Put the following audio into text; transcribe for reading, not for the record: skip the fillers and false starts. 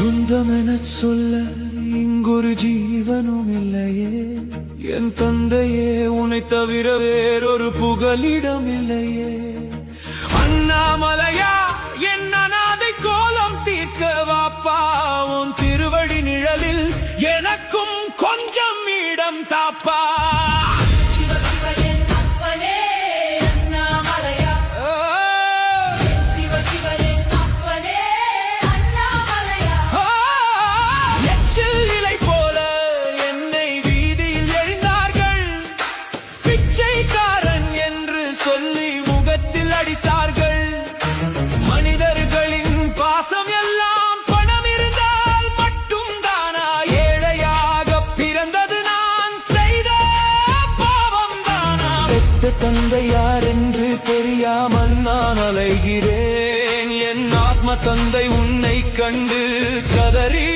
சொந்தமென சொல்ல இங்கொரு ஜீவனும் இல்லையே, என் தந்தையே உன்னை தவிர வேறொரு புகலிடம் இல்லையே. அண்ணாமலையா என் அநாதை கோலம் தீர்க்க வாப்பா, உன் திருவடி நிழலில் எனக்கும் கொஞ்சம் இடம் தாப்பா. மனிதர்களின் பாசம் எல்லாம் பணம் இருந்தால் மட்டும் தானா? ஏழையாக பிறந்தது நான் செய்த பாவம் தானா? பெத்த தந்தை யார் என்று தெரியாமல் நான் அலைகிறேன். என் ஆத்ம தந்தை உன்னை கண்டு கதறி